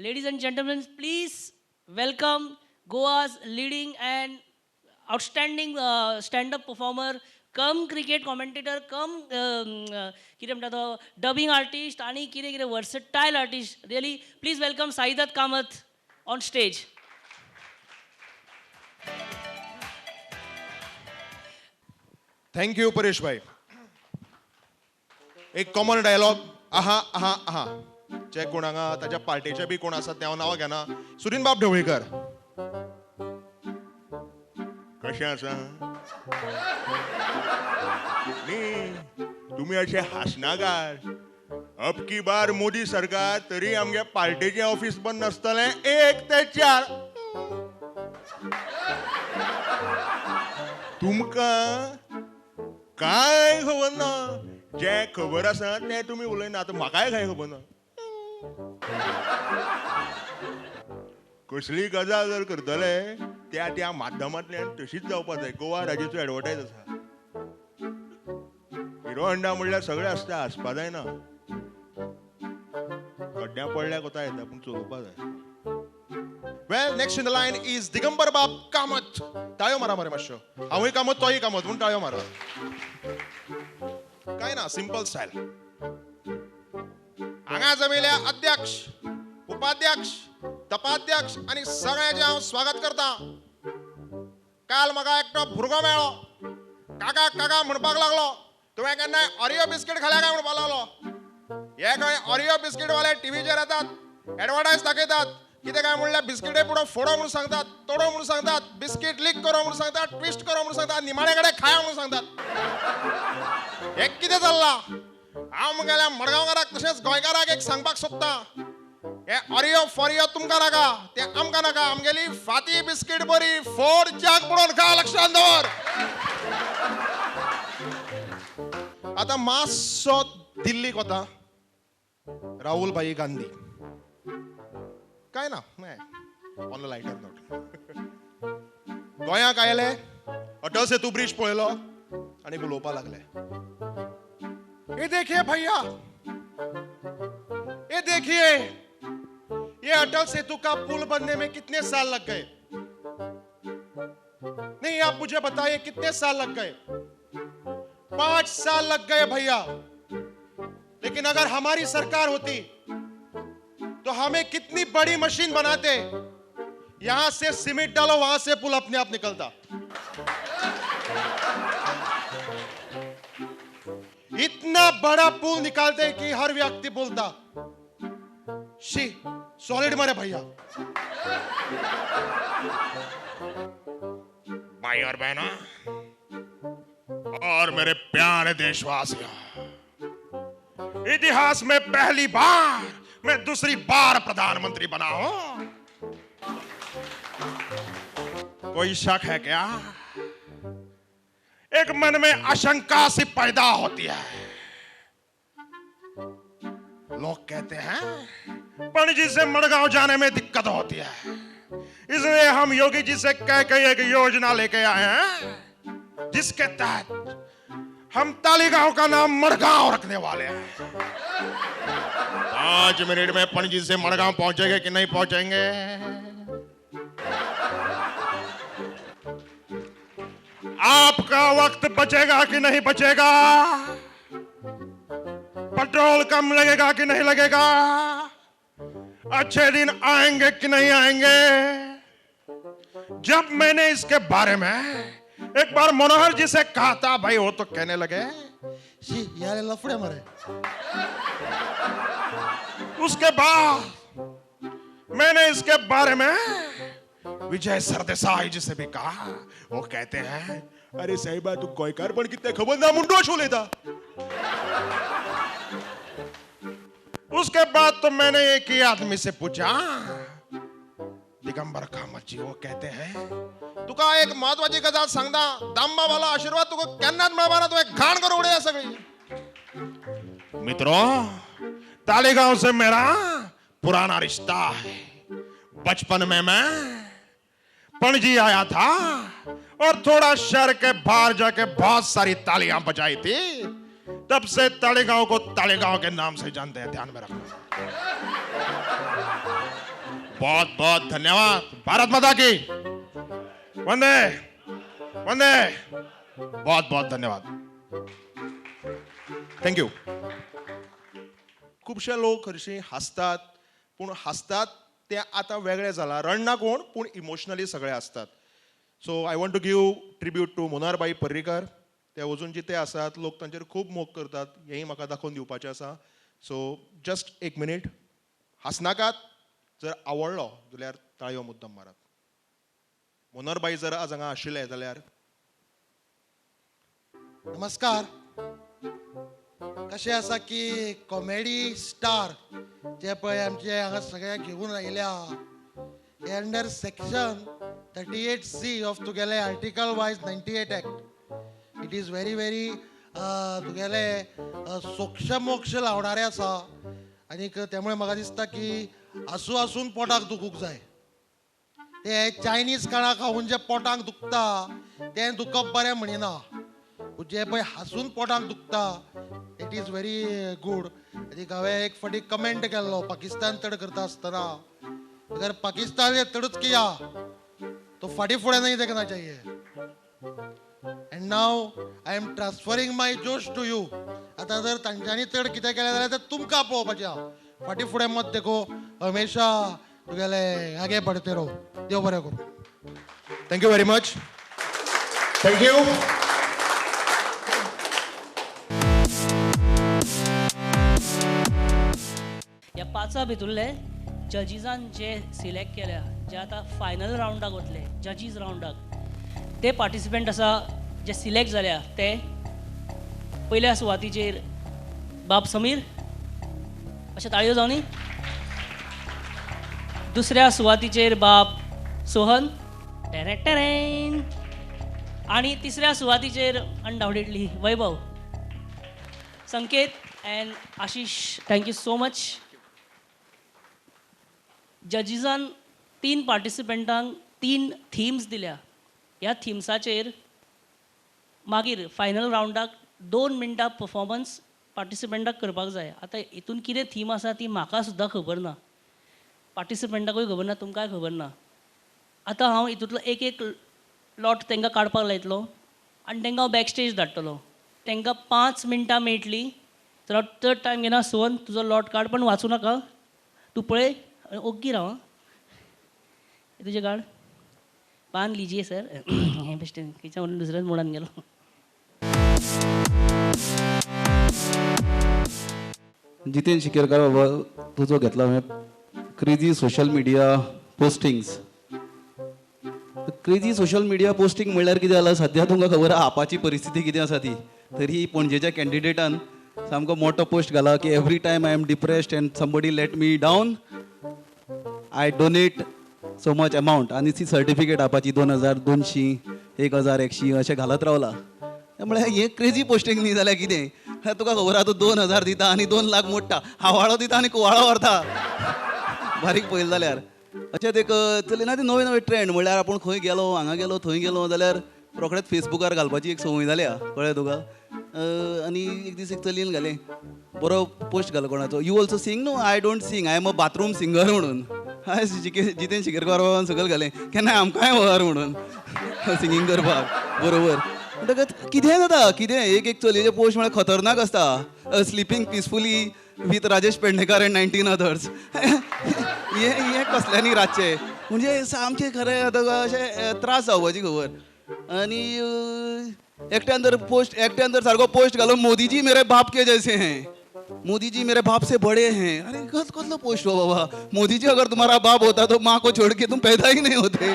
Ladies and gentlemen, please welcome Goa's leading and outstanding stand-up performer, come cricket commentator, come कितें म्हणटा तो dubbing artist आणि कितें कितें versatile artist. Really, please welcome Saidat Kamath on stage. Thank you Paresh भाई. एक common dialogue आहा आहा आहा जे कोण हांगा ताच्या पार्टेचे बी कोण आसात ते हांव नांवां घेना. सुनील बाब ढवळीकर कशें आसा न्ही तुमी अशे हासनागार. अब की बार मोदी सरकार तरी आमगे पार्टेचें ऑफिस बंद नासतलें 1 ते 4. तुमकां काय खबर ना. जे खबर आसा ते तुमी उलयना. आतां म्हाकाय काय खबर ना. कसली गजाल जर करतले त्या त्या माध्यमांतल्यान तशीच जावपाक जाय. गोवा राज्याचो एडवर्टायज आसा. हिरो होंडा म्हणल्यार सगळे आसता, हांसपा जायना. गड्ड्या पडल्या कोता येता पूण चलोवपा जाय. Well next in the line is Digambar Bab Kamat. ताळयो मारा मरे मातश्यो. हांवूय कामत तोय कामत म्हूण ताळयो मारा. काय ना सिंपल स्टाईल. हांगा जमिल्ल्या अध्यक्ष, उपाध्यक्ष, तपाध्यक्ष आणि सगळ्यांचे हांव स्वागत करता. काल म्हाका एकटो भुरगो मेळ्ळो. काका काका म्हणपाक लागलो तुवें केन्नाय ऑरिओ बिस्कीट खाल्या काय म्हणपाक लागलो. हे खंय ऑरिओ बिस्कीट वाले टीव्हीचेर येतात, एडवर्टायज दाखयतात. कितें काय म्हणल्यार बिस्किटे पुढे फोडो म्हणून सांगतात, तोडो म्हणून सांगतात, बिस्कीट लीक करो म्हणून सांगतात, ट्विस्ट करो म्हणून सांगतात, निमाणे कडेन खाया म्हणून सांगतात. हे कितें चल्लां? हांव मुगेल्या मडगांवकाराक तशेंच गोंयकाराक एक सांगपाक सोदता. हे ऑरिओ फॉरिओ तुमकां नाका, ते आमकां नाका. आमगेली फाती बिस्कीट बरी, फोड जग म्हणून खा, लक्षांत दवर. आता मातसो दिल्लीक वता. राहुल भाई गांधी काय ना ऑन द लायटर नोट. गोंयाक आयले, अटल सेतू ब्रिज पळयलो आणि उलोवपाक लागले. ये देखिए भैया, ये देखिए, ये अटल सेतु का पुल बनने में कितने साल लग गए. नहीं आप मुझे बताइए कितने साल लग गए. 5 साल लग गए भैया. लेकिन अगर हमारी सरकार होती तो हमें कितनी बड़ी मशीन बनाते. यहां से सीमेंट डालो, वहां से पुल अपने आप निकलता. इतना बड़ा पुल निकालते कि हर व्यक्ति बोलता शी सॉलिड मारे भैया. भाई और बहनों और मेरे प्यारे देशवासियों, इतिहास में पहली बार मैं दूसरी बार प्रधानमंत्री बना हूं. कोई शक है क्या? एक मन में आशंका सी पैदा होती है. लोग कहते हैं पणजी से मडगांव जाने में दिक्कत होती है, इसलिए हम योगी जी से कह के एक योजना लेके आए हैं जिसके तहत हम तालीगांव का नाम मडगांव रखने वाले हैं. 5 मिनट में पणजी से मडगांव पहुंचेंगे कि नहीं पहुंचेंगे? आपका वक्त बचेगा कि नहीं बचेगा? पेट्रोल कम लगेगा कि नहीं लगेगा? अच्छे दिन आएंगे कि नहीं आएंगे? जब मैंने इसके बारे में एक बार मनोहर जी से कहा था भाई, वो तो कहने लगे यार लफड़े मारे. उसके बाद मैंने इसके बारे में विजय सरदेसाई जी से भी कहा. वो कहते हैं अरे साहिबा तू गोयकार पण कितने खबर ना मुंडो छू लेता. उसके बाद तो मैंने एक ही आदमी से पूछा, दिगंबर कामत जी. वो कहते हैं तुका एक महत्वाची गजाल सांगता. दांबा वाला आशीर्वाद तुका केन्नाच मेळपाना. तू एक घाण करून उडया सगळी. मित्रों, तालीगांव से मेरा पुराना रिश्ता है. बचपन में मैं पणजी आया था और थोड़ा शहर के बाहर जाके बहुत सारी तालियां बजाई थी. तब से तालीगांव को तालीगांव के नाम से जानते हैं. ध्यान में रखना. बहुत बहुत धन्यवाद. भारत माता की वंदे वंदे. बहुत बहुत धन्यवाद. थँक्यू. खुबशे लोक हरशीं हसतात, पूण हसतात ते आतां वेगळें जालां. रडना कोण, पूण इमोशनली सगळे आसतात. So I want to give tribute to Monarbai Parrikar. ते अजून जिते आसात, लोक तांचेर खूब मोग करतात. हेंय म्हाका दाखोवन दिवपाचें आसा. सो जस्ट एक मिनीट. हसनाकात. जर आवडलो जाल्यार ताळयो मुद्दम मारात. मोनारबाई जर आज हांगा आशिल्ले जाल्यार. नमस्कार. कशें आसा की कॉमेडी स्टार जे पळय आमचे हांगा सगळ्यांक घेऊन आयल्या हे अंडर सेक्शन 38C ऑफ तुगेले article wise 98 act. It is very very तुगेले सोक्ष मोक्ष लावणारे आसा. आनीक त्यामुळे म्हाका दिसता की आसून आसून पोटाक दुखूंक जाय. ते चायनीज खाणां खावून जे पोटाक दुखता तें दुखप बरें म्हणिना. जे पळय हसून पोटाक दुखता इट इज व्हेरी गूड. आनीक हांवें एक फावटी कमेंट केल्लो पाकिस्तान तड करता आसतना, अगर पाकिस्तान ये तड़च किया तो फाटी फुडें नहीं देखना चाहिए. And now I am transferring my josh to you. आतां जर तांच्यांनी तड कितें केलें जाल्यार तें तुमकां पळोवपाचें. फाटी फुडें मत देखो हमेशा तुगेले आगे बढ़ते रहो. देव बरें करूं. Thank you very much. थँक्यू. ह्या पांचा भितरले जजीजान जे सिलेक्ट केल्या, जे आतां फायनल रावंडाक वतले, जजीज रावंडाक, ते पार्टिसिपंट आसा जे सिलेक्ट जाल्या ते पयल्या सुवातीचेर बाब समीर. अशें ताळयो जावनी. दुसऱ्या सुवातीचेर बाब सोहन. टेरेन. आणि तिसऱ्या सुवातीचेर undoubtedly Vaibhav. Sanket and Ashish, thank you so much. जजीजान 3 पार्टिसिपंटांक 3 थिम्स दिल्या. ह्या थिम्साचेर मागीर फायनल रावंडाक 2 मिनटां परफॉर्मन्स पार्टिसिपंटाक करपाक जाय. आतां हितून कितें थीम आसा ती म्हाका सुद्दां खबर ना, पार्टिसिपंटाकूय खबर ना, तुमकांय खबर ना. आतां हांव हितूंतलो एक एक लॉट तांकां काडपाक लायतलो आनी तांकां हांव बॅक स्टेज धाडटलो. तांकां 5 मिनटां मेळटलीं. तर हांव चड टायम घेना. सोहन तुजो लॉट काड, पण वाचूं नाका. तूं पळय ओग्गी राव. तुजें काड. पान लिजिये सर. हें बेश्टें खंयच्या म्हणून दुसऱ्याच मोडान गेलो. जितेन शिकेरकार बाबा, तुजो घेतला हांवें crazy social media postings. Crazy social media posting म्हणल्यार कितें जालां, सद्या तुमकां खबर आहा आपाची परिस्थिती कितें आसा ती. तरी पणजेच्या कॅन्डिडेटान सामको मोठो पोस्ट घाला की every time I am depressed and somebody let me down, I donate so much amount. आनी ती सर्टिफिकेट आपाची 2000, 200, 1100 अशें घालत रावला. त्यामुळे हे क्रेजी पोस्टिंग न्ही जाल्यार कितें. तुका खबर आहा, तूं 2000 दिता आनी 2 लाख मोडटा. हावाळो दिता आनी कुवाळो व्हरता. बारीक पळयलें जाल्यार अशेंच एक चलिना ती नवे नवे ट्रेंड. म्हणल्यार आपूण खंय गेलो, हांगा गेलो, थंय गेलो जाल्यार रोखडेंच फेसबुकार घालपाची एक संवय जाल्या, कळ्ळें तुका. आनी एक दीस एक चलयेन घालें बरो पोस्ट घालो कोणाचो, you also sing. No I don't sing, I am a bathroom singer म्हणून. हाय जितेन शिकेरकार बाबान सकयल घालें केन्ना आमकांय व्हर म्हणून सिंगींग करपाक. बरोबर. म्हणटकच कितें जाता, कितें एक एक चलयेचे पोस्ट म्हळ्यार खतरनाक आसता. Sleeping peacefully with Rajesh Pednekar and 19 others. हे कसल्यांनी रातचे. म्हणजे सामकें खरें आतां अशें त्रास जावपाची खबर. आनी एकट्यान तर सारको पोस्ट घालो, मोदी जी मेरे बाप के जैसे हैं, मोदी जी मेरे बाप से बड़े हैं. अरे कसलो पोस्ट हो बाबा. मोदी जी अगर तुम्हारा बाप होता तो माँ को छोड़ के तुम पैदा ही नहीं होते.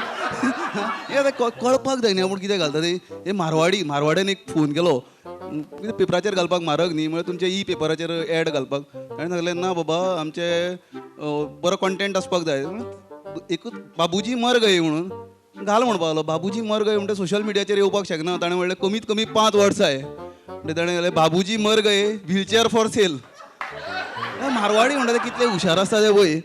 हे आतां कळपाक जाय न्ही आपूण कितें घालता ते. हे मारवाड्यान एक फोन केलो, पेपराचेर घालपाक म्हारग न्ही म्हळ्यार तुमच्या ई पेपराचेर एड घालपाक. ताणें सांगलें ना बाबा आमचे बरो कॉन्टेंट आसपाक जाय. एकूच बाबूजी मर गये म्हणून घाल म्हणपाक लागलो. बाबूजी मर गये म्हणटा सोशल मिडियाचेर येवपाक शकना. ताणें म्हणलें कमीत कमी 5 वर्सां आहे. म्हणजे ताणें म्हणलें बाबूजी मर गये व्हीलचेअर फॉर सेल. मारवाडी म्हणटा ते कितले हुशार आसता ते पळय.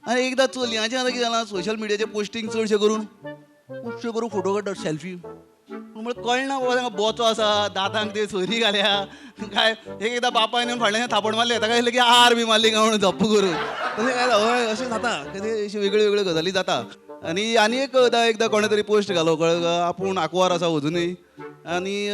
आनी एकदां चलयांचें आतां कितें जालां, सोशल मिडियाचेर पोस्टिंग चडशें करून फोटो काडटात सेल्फी. म्हणून कळना बाबा बोचो आसा दातांक ते सोयरी घाल्या काय एकदा बापायन येवन फाटल्यान थापड मारले ताका दिसलें की आर बी मारली काय म्हणून झप्प करून तशें काय हय अशें जाता कधी अशी वेगळ्यो वेगळ्यो गजाली जाता आनी एकदा कोणें तरी पोस्ट घालो कळ्ळें आपूण आंकवार आसा अजुनूय आनी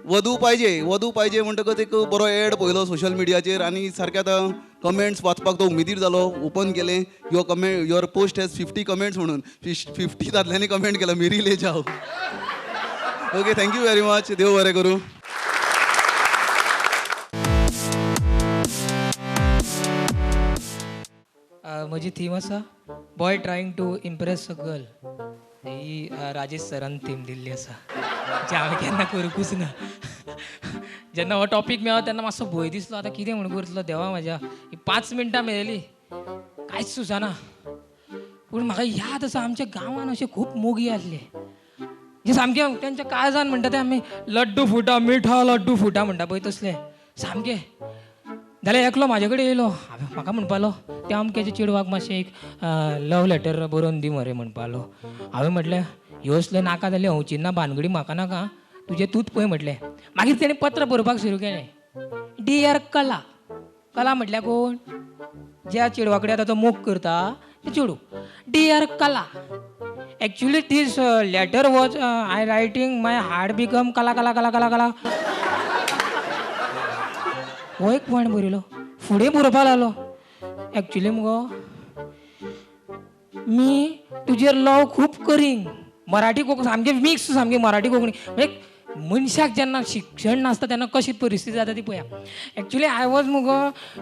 वधू पाहिजे म्हणटकच एक बरो एड पळयलो सोशल मिडियाचेर आनी सारकें आतां कमेंट्स वाचपाक तो उमेदीर जालो ओपन केलें युअर पोस्ट हॅज 50 कमेंट्स म्हणून 50 दादल्यांनी कमेंट केला मेरी ले जाओ ओके थँक्यू व्हेरी मच देव बरें करूं म्हजी थीम आसा boy trying to impress a girl ही राजेश सरान थीम दिल्ली आसा जे हांवें केन्ना करूंकूच ना जेन्ना हो टॉपीक मेळ्ळो तेन्ना मातसो भंय दिसलो आतां कितें म्हणून करतलो देवा म्हाज्या ही 5 मिनटां मेळ्ळी कांयच सुचाना पूण म्हाका याद आसा आमच्या गांवान अशे खूब मोगी आसले जे सामके तेंच्या काळजान म्हणटा ते आमी लड्डू फुटा मिठा लड्डू फुटा म्हणटा पळय तसले सामके जाल्यार एकलो म्हाजे कडेन येयलो म्हाका म्हणपालो त्या अमक्याच्या चेडवाक मातशें एक लव लेटर बरोवन दी मरे म्हणपालो हांवें म्हटलें ह्यो असल्यो नाका जाल्यो हवचिन्ना भानगडी म्हाका नाका तुजें तूंच पळय म्हटलें मागीर तेणें पत्र बरोवपाक सुरू केलें डियर कला कला म्हटल्यार कोण ज्या चेडवा कडेन आतां तो मोग करता तें चेडूं dear Kala actually this letter was I writing my heart become Kala Kala Kala Kala कला हो एक पॉयंट बरयलो फुडें बरोवपाक लागलो एक्चुली मुगो मी तुजेर लव खूब करींग मराठी कोंकणी सामकें मिक्स सामकें मराठी कोंकणी म्हणजे मनशाक जेन्ना शिक्षण नासता तेन्ना कशी परिस्थिती जाता ती पळया एक्चुली आय वॉज मुगो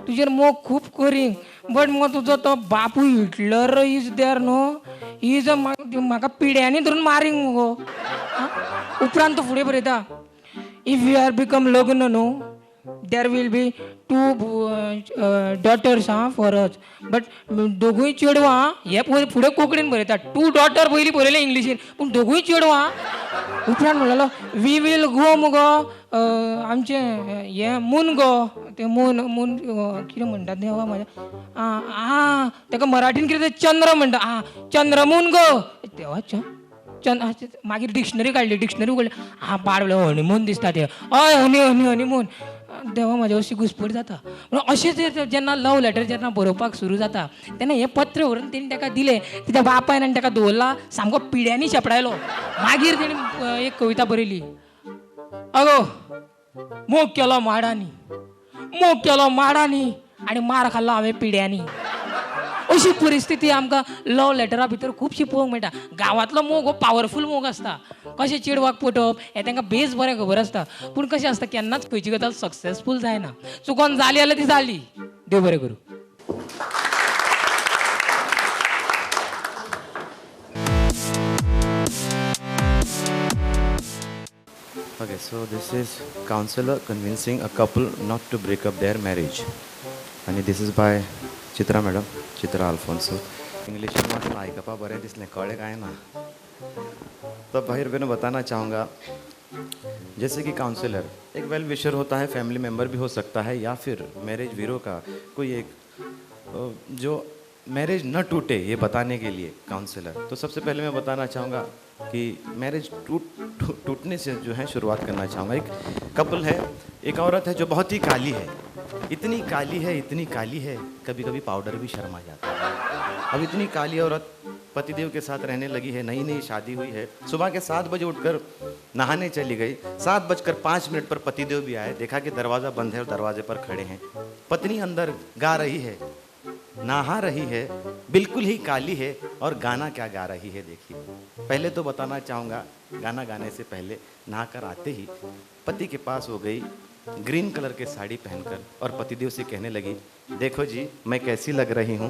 तुजेर मोग खूब करींग बट मुगो तुजो तो बापूय हिटलर इज देर न्हू इज म्हाका पिड्यांनी धरून मारींग मुगो उपरांत तो फुडें बरयता इफ यू आर बिकम लग्न न्हू there will be 2 daughters for us but दोगूय चेडवां हे फुडें कोंकणीन बरयता 2 डॉटर पयलीं बरयलें इंग्लिशीन पूण दोगूय चेडवां उपरांत म्हणलेलो वी वील गो मुगो आमचें हें मून गो तें मून कितें म्हणटात देवा म्हाज्या ताका मराठीन कितें तें चंद्र म्हणटा चंद्रमून गो देवा मागीर डिक्शनरी काडली डिक्शनरी उगडली पाड हनीमून दिसता तें हय हनीमून देवा म्हाज्या अशी घुसपट जाता पूण अशें जेन्ना लव लेटर जेन्ना बरोवपाक सुरू जाता तेन्ना हें पत्र व्हरून तेणी ताका दिलें कित्याक बापायन आनी ताका दवरला सामको पिड्यांनी शेपडायलो मागीर तेणी एक कविता बरयली अगो मोग केलो माडांनी आनी मार खाल्लो हांवें पिड्यांनी अशी परिस्थिती आमकां लव लेटरा भितर खुबशी पळोवंक मेळटा गांवांतलो मोग हो पावरफूल मोग आसता कशें चेडवाक पटोवप हें तांकां बेस बरें खबर आसता पूण कशें आसता केन्नाच खंयची गजाल सक्सेसफूल जायना चुकोन जाली जाल्यार ती जाली देव बरें करूं Okay, so this is counselor convincing a couple not to break up their marriage. And this is by Chitra madam, Chitra Alfonso. English में मतलब आइकपा बरे दिसले कळे काय ना तो भाई रुपये बताना चाहूँगा जैसे कि काउंसलर एक वेल विशर होता है फैमिली मेम्बर भी हो सकता है या फिर मैरिज ब्यूरो का कोई एक जो मैरिज न टूटे ये बताने के लिए काउंसलर तो सबसे पहले मैं बताना चाहूँगा कि मैरिज टूटने से जो है शुरुआत करना चाहूँगा एक कपल है एक औरत है जो बहुत ही काली है इतनी काली है कभी कभी पाउडर भी शर्मा जाता है अब इतनी काली औरत पतिदेव के साथ रहने लगी है नई शादी हुई है सुबह के 7 बजे उठकर नहाने चली गई 7:05 पर पतिदेव भी आए देखा कि दरवाज़ा बंद है और दरवाजे पर खड़े हैं पत्नी अंदर गा रही है नहा रही है बिल्कुल ही काली है और गाना क्या गा रही है देखिए पहले तो बताना चाहूँगा गाना गाने से पहले नहाकर आते ही पति के पास हो गई ग्रीन कलर के साड़ी पहनकर और पतिदेव से कहने लगी देखो जी मैं कैसी लग रही हूँ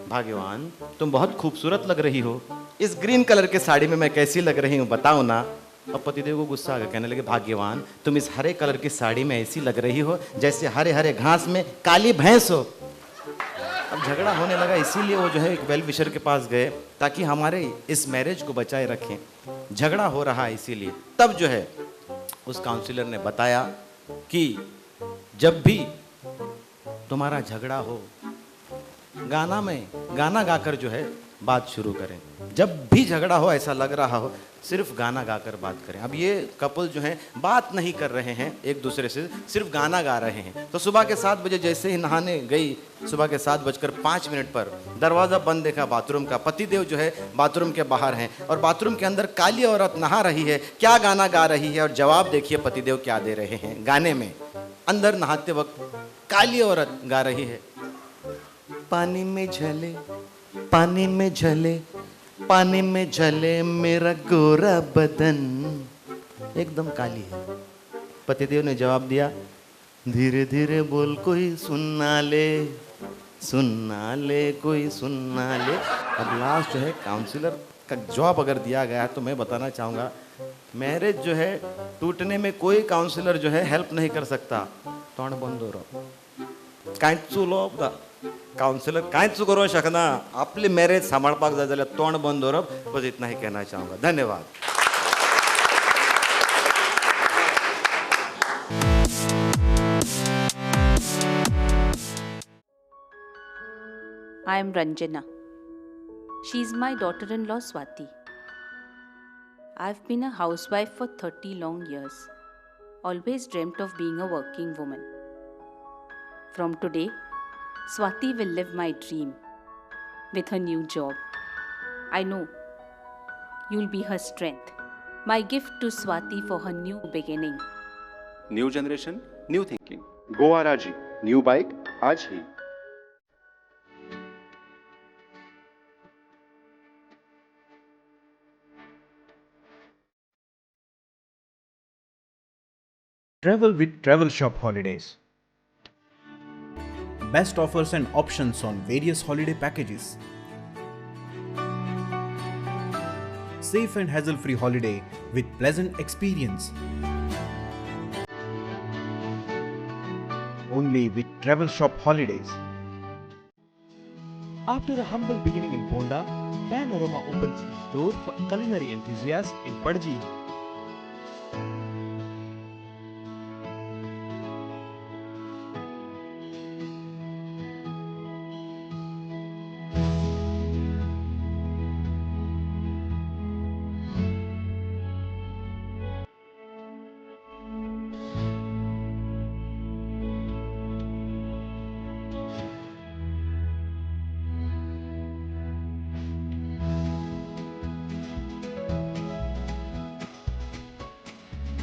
भाग्यवान तुम बहुत खूबसूरत लग रही हो इस ग्रीन कलर के साड़ी में मैं कैसी लग रही हूँ बताओ ना और पतिदेव को गुस्सा आ गया कहने लगे भाग्यवान तुम इस हरे कलर की साड़ी में ऐसी लग रही हो जैसे हरे हरे घास में काली भैंस हो अब झगड़ा होने लगा इसीलिए वो जो है एक वेल विशर के पास गए ताकि हमारे इस मैरिज को बचाए रखें झगड़ा हो रहा है इसीलिए तब जो है उस काउंसलर ने बताया कि जब भी तुम्हारा झगड़ा हो गाना गाकर जो है बात शुरू करें जब भी झगड़ा हो ऐसा लग रहा हो सिर्फ गाना गाकर बात करें। अब ये कपल जो हैं बात नहीं कर रहे हैं एक दूसरे से, सिर्फ गाना गा रहे हैं। तो सुबह के 7 बजे जैसे ही नहाने गई, सुबह के 7:05 पर दरवाज़ा बंद देखा बाथरूम का, पतिदेव जो है बाथरूम के बाहर हैं और बाथरूम के अंदर काली औरत नहा रही है। क्या गाना गा रही है और जवाब देखिए पतिदेव क्या दे रहे हैं गाने में। अंदर नहाते वक्त काली औरत गा रही है, पानी में झले पानी में झले पानी में झले मेरा गोरा बदन, एकदम काली है। पतिदेव ने जवाब दिया, धीरे धीरे बोल कोई सुनना ले कोई सुनना ले। अब लास्ट जो है काउंसलर का जवाब अगर दिया गया है तो मैं बताना चाहूँगा, मैरिज जो है टूटने में कोई काउंसलर जो है हेल्प नहीं कर सकता। तोंड बंद हो रहा कांयच उलोवप काउंसलर कांयच करूं शकना। आपली मॅरेज सांबाळपाक जाय जाल्यार तोंड बंद दवरप, बस इतना ही कहना चाहूँगा। धन्यवाद। I am Ranjana. She is my daughter-in-law Swati. I've been a housewife for 30 long years. Always dreamt of being a working woman. From today, Swati will live my dream with her new job. I know you'll be her strength. My gift to Swati for her new beginning. New generation, new thinking. Goa राजी, new bike आज ही। Travel with Travel Shop Holidays. Best offers and options on various holiday packages. Safe and hassle-free holiday with pleasant experience. Only with Travel Shop Holidays. After a humble beginning in Ponda, Panorama opens its door for culinary enthusiasts in Padji.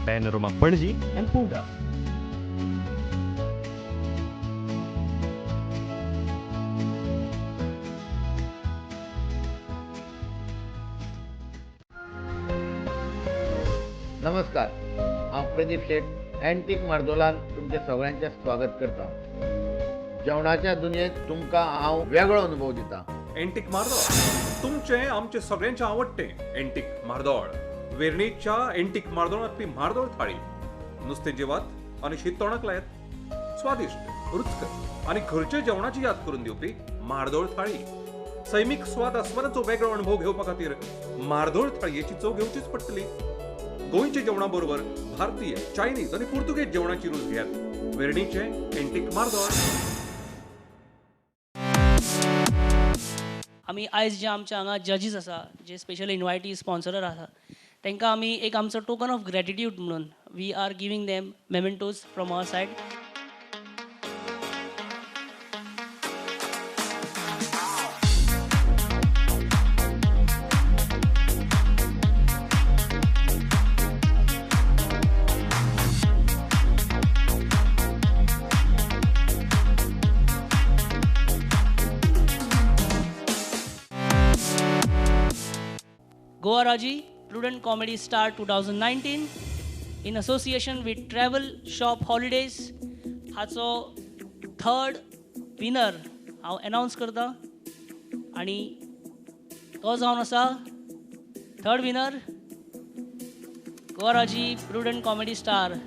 Panorama Padji and Ponda. नमस्कार, हांव प्रदीप शेट antique मार्दोलान तुमचे सगळ्यांचे स्वागत करता। जेवणाच्या दुनियेंत तुमकां हांव वेगळो अनुभव दिता। एंटीक मार्दोळ तुमचे आमचे सगळ्यांचे आवडटे एंटीक मार्दोळ। वेर्णेच्या एंटीक मार्दोळांतली मार्दोळ थाळी नुस्तें जिवात आनी शीत तोंडाक लायत, स्वादिष्ट, रुचकर आनी घरचे जेवणाची याद करून दिवपी मार्दोळ थाळी। सैमीक स्वाद आस्वादाचो वेगळो अनुभव घेवपा खातीर मार्दोळ थाळयेची चव घेवचीच पडटली। गोंयच्या जेवणा बरोबर भारतीय, चायनीज आनी पुर्तुगेज जेवणाची रूच घेयात। वेर्णेचे एंटीक मार्दोळ। आमी आयज जे आमचे हांगा जजीस आसा, जे स्पेशल इन्वायटी स्पॉन्सरर आसा, तांकां आमी एक आमचो टोकन ऑफ ग्रॅटिट्यूड म्हणून we are giving them mementos from our side. Goa Raji Prudent Comedy Star 2019 in association with Travel Shop Holidays हाचो थर्ड विनर हांव अनाउन्स करता आनी तो जावन आसा थर्ड विनर गोवा राजी prudent comedy star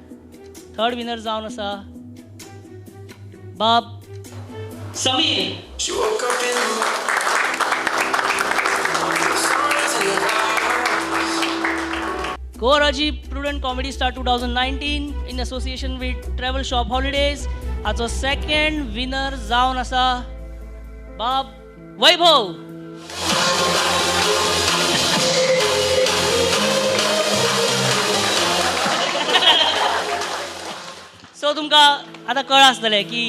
third winner जावन आसा बाब Sameer. Goa Raji Prudent Comedy Star 2019 in association with Travel Shop Holidays हाचो सेकंड विनर जावन आसा बाब वैभव. सो तुमकां आतां कळ आसतलें की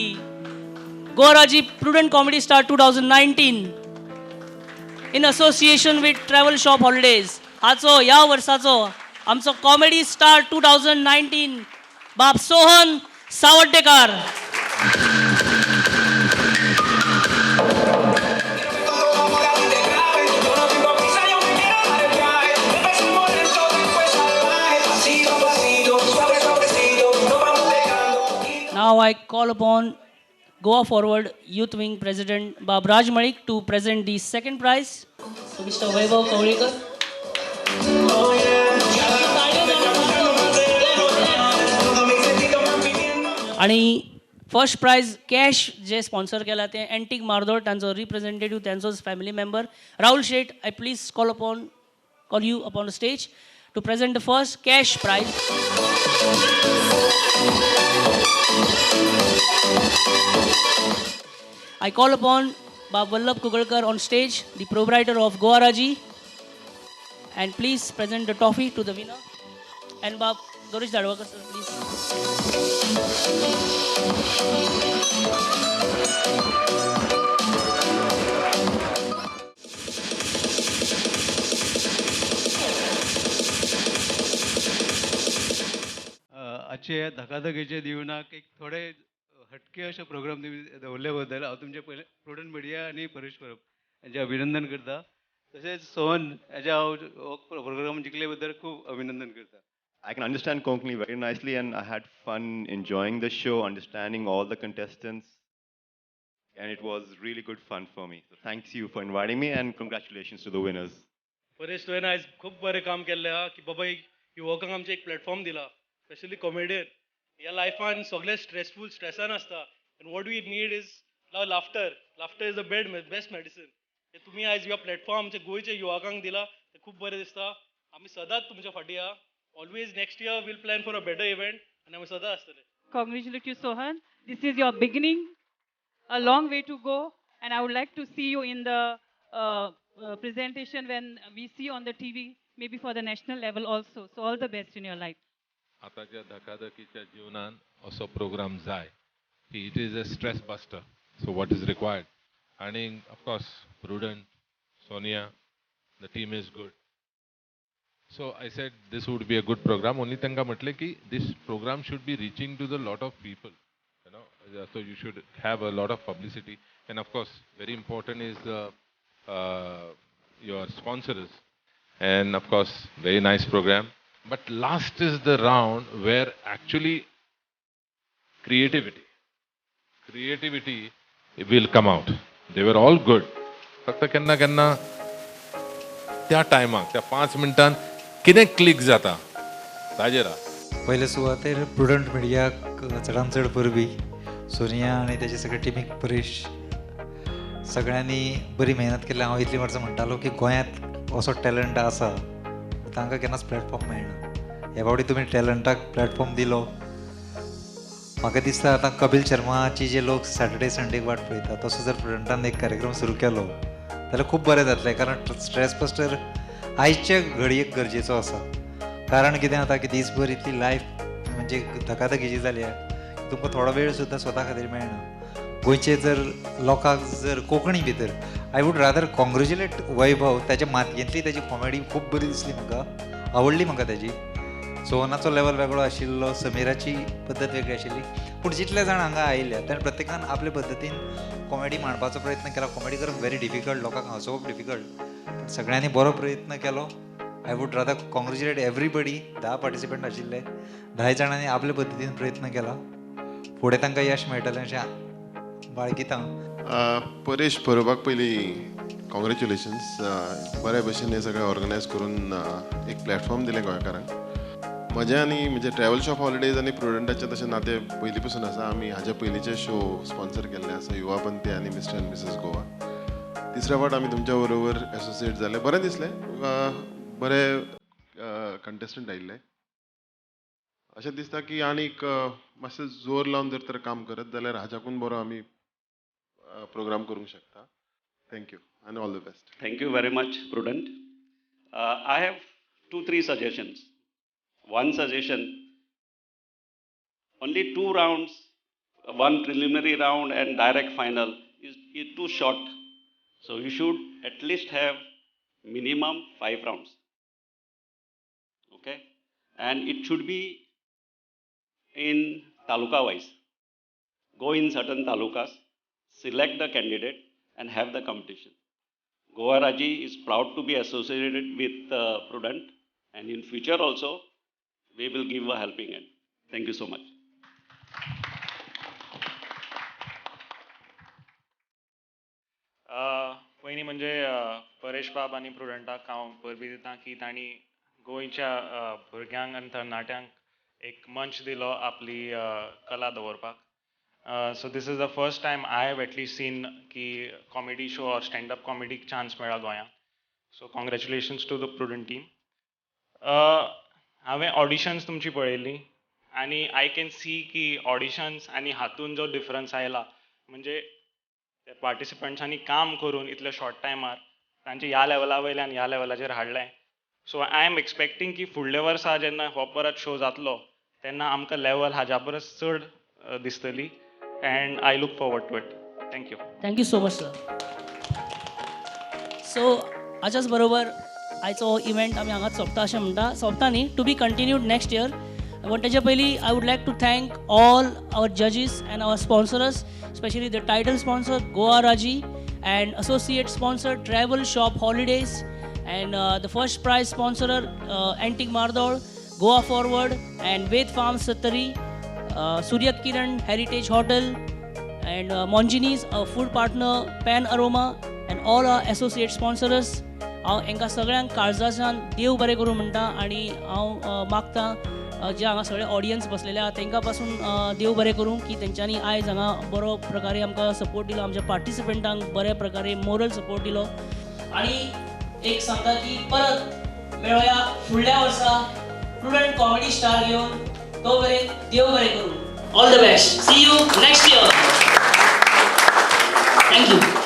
गोवाराजी Prudent comedy star 2019 in association with travel shop holidays हाचो ह्या वर्साचो आमचो कॉमेडी स्टार 2019 बाब Sohan Savaddekar. Now I call upon Goa Forward Youth Wing President Babraj Malik to present the second prize. So Mr. Vaibhav Kaurikar. आणि first prize cash जे sponsor केला ते antique Mardol तांचो रिप्रेझेंटेटिव्ह तांचोच family member Rahul Shet. I please call you upon the stage to present the first cash prize. I call upon Bab Vallabh Kugalkar on stage, the proprietor of Goaraji, and please present the trophy to the winner. And Bab Dorish Dadwakar, sir, please. आजचे धकाधकीचे दिवनाक एक थोडे हटके अशे programme तुम्ही दवरले बद्दल हांव तुमचे पयले प्रुडंट मिडिया आनी परेश परब हांचे अभिनंदन करता. तशेंच सोहन हाचे हांव हो प्रोग्राम जिखले बद्दल खूब अभिनंदन करता. I can understand Konkani very nicely, and I had fun enjoying the show, understanding all the contestants, and it was really good fun for me. So thanks you for inviting me, and congratulations to the winners. Paresh तुवें आयज खूब बरें काम केल्लें हा की बाबा युवकांक आमचे एक प्लॅटफॉर्म दिला, स्पेशली कॉमेडियन. ह्या लायफान सगळे स्ट्रेसान आसता, आनी what we need is now laughter is the best medicine. हे तुमी आयज ह्यो प्लॅटफॉर्म आमच्या गोंयच्या युवकांक दिला ते खूब बरें दिसता. आमी सदांच तुमच्या फाटीं आहा. Always next year will plan for a better event आनी आमी सदां आसतले. Congratulate you, Sohan. This is your beginning, a long way to go, and I would like to see you in the presentation when we see on the TV, maybe for the national level also. So all the best in your life. आताच्या धकाधकीच्या जीवनान असो programme जाय की it is a stress buster. So what is required आणि of course Prudent Sonia the team is good. So I said this would be a good programme. Only तांकां म्हटलें की this programme should be reaching to the lot of people, you know, so you should have a lot of publicity. And of course very important is your sponsors. And of course very nice programme. But last is the round where actually creativity will come out. They were all good. फक्त केन्ना केन्ना त्या टायमाक त्या 5 मिनटान कितें click जाता ताजेर. पयले सुवातेर प्रुडंट मिडियाक चडांत चड परबी सोनिया आनी तेजे सगळे टिमीक परेश सगळ्यांनी बरी मेहनत केली. हांव इतली वर्सां म्हणटालो की गोंयांत असो टॅलंट आसा, तांकां केन्नाच प्लॅटफॉर्म मेळना. ह्या फावटी तुमी टॅलंटाक प्लॅटफॉर्म दिलो. म्हाका दिसता आतां कपिल शर्माची जे लोक सॅटर्डे संडेक वाट पळयता तसो जर प्रुडंटान एक कार्यक्रम सुरू केलो जाल्यार खूब बरें जातलें. कारण स्ट्रेस बस्टर आयचे घडयेक गरजेचो आसा. कारण कितें जाता की दीसभर इतली लायफ म्हणजे धकाधकीची जाली आहे, तुमकां थोडो वेळ सुद्दां स्वता खातीर मेळना. गोंयचे जर लोकांक जर कोंकणी भितर आय वूड रादर कॉंग्रेच्युलेट वैभव. त्याच्या मातयेंतली त्याची कॉमेडी खूब बरी दिसली म्हाका, आवडली म्हाका त्याची. सोहनाचो लेवल वेगळो आशिल्लो, समिराची पद्दत वेगळी आशिल्ली, पूण जितले जाण हांगा आयिल्ले ताणें प्रत्येकान आपले पद्दतीन कॉमेडी मांडपाचो प्रयत्न केला. कॉमेडी करप व्हेरी डिफिकल्ट, लोकांक हांसोवप डिफिकल्ट, पूण सगळ्यांनी बरो प्रयत्न केलो. I would rather congratulate everybody. 10 participant आशिल्ले, 10 जाणांनी आपले पद्दतीन प्रयत्न केला. फुडें तांकां यश मेळटलें अशें बाळगितां. परेश परबाक पयलीं कॉंग्रेच्युलेशन्स. बऱ्या भशेन हें सगळें ऑर्गनायज करून एक प्लॅटफॉर्म दिलें गोंयकारांक. म्हजें आनी म्हणजे ट्रॅव्हल शॉप हॉलिडेज आनी प्रुडंटाचें तशें नातें पयलीं पासून आसा. आमी हाजे पयलींचे शो स्पॉन्सर केल्ले आसा, युवापंथी आनी मिस्टर एंड मिसेस गोवा. तिसऱ्या फावट आमी तुमच्या बरोबर एसोसिएट जाले. बरें दिसलें. बरे कंटेस्टंट आयिल्ले. अशें दिसता की आनीक मातशें जोर लावन जर तर काम करत जाल्यार हाच्याकून बरो आमी प्रोग्राम करूंक शकता. Thank you and all the best. Thank you very much, Prudent. I have 2-3 suggestions. One suggestion, only 2 rounds, one preliminary round and direct final is too short. So you should at least have minimum 5 rounds. Okay? And it should be in taluka wise. Go in certain talukas, select the candidate and have the competition. Goa Raji is proud to be associated with Prudent, and in future also we will give a helping hand. Thank you so much. पयलीं म्हणजे परेश बाब आनी प्रुडंटाक हांव परबी दितां की तांणी गोंयच्या भुरग्यांक आनी तरणाट्यांक एक मंच दिलो आपली कला दवरपाक. So this is the first time I have at least seen की कॉमेडी शो ऑर स्टँडअप कॉमेडीक चान्स मेळ्ळा गोंयांत. So congratulations to the Prudent team. हांवें ऑडिशन्स तुमची पळयल्लीं आनी आय कॅन सी की ऑडिशन्स आनी हातून जो डिफरन्स आयला म्हणजे ते पार्टिसिपंट्सांनी काम करून इतल्या शॉर्ट टायमार तांचे ह्या लेवला वयल्यान ह्या लेवलाचेर हाडलें. सो आय एम एक्सपेक्टींग की फुडल्या वर्सा जेन्ना हो परत शो जातलो तेन्ना आमकां लेवल हाज्या परस चड दिसतली and I look forward to it. Thank you. Thank you so much sir. So हाच्याच बरोबर आयचो इव्हेंट आमी हांगाच सोंपता अशें म्हणटा. सोंपता न्ही, to be continued next year. पण तेच्या पयलीं I would like to thank all our जजीस and our sponsors, especially the title sponsor Goa Raji and associate sponsor Travel Shop Holidays, and the first prize sponsor Antique Mardol, Goa Forward and Ved Farms Sattari, Surya Kiran Heritage Hotel and Monjini's food partner Pan Aroma and all our associate sponsors. हांव हांकां सगळ्यांक काळजाच्यान देव बरें करूं म्हणटा आनी हांव मागतां जे हांगा सगळे ऑडियन्स बसलेले आहा तांकां पासून देव बरें करूं की तेंच्यांनी आयज हांगा बरो प्रकारे आमकां सपोर्ट दिलो, आमच्या पार्टिसिपंटांक बऱ्या प्रकारे मोरल सपोर्ट दिलो. आनी एक सांगता की परत मेळुया फुडल्या वर्सा प्रुडंट कॉमेडी स्टार घेवन. तो बरें देव बरें करूं. All the best. See you next year. Thank you.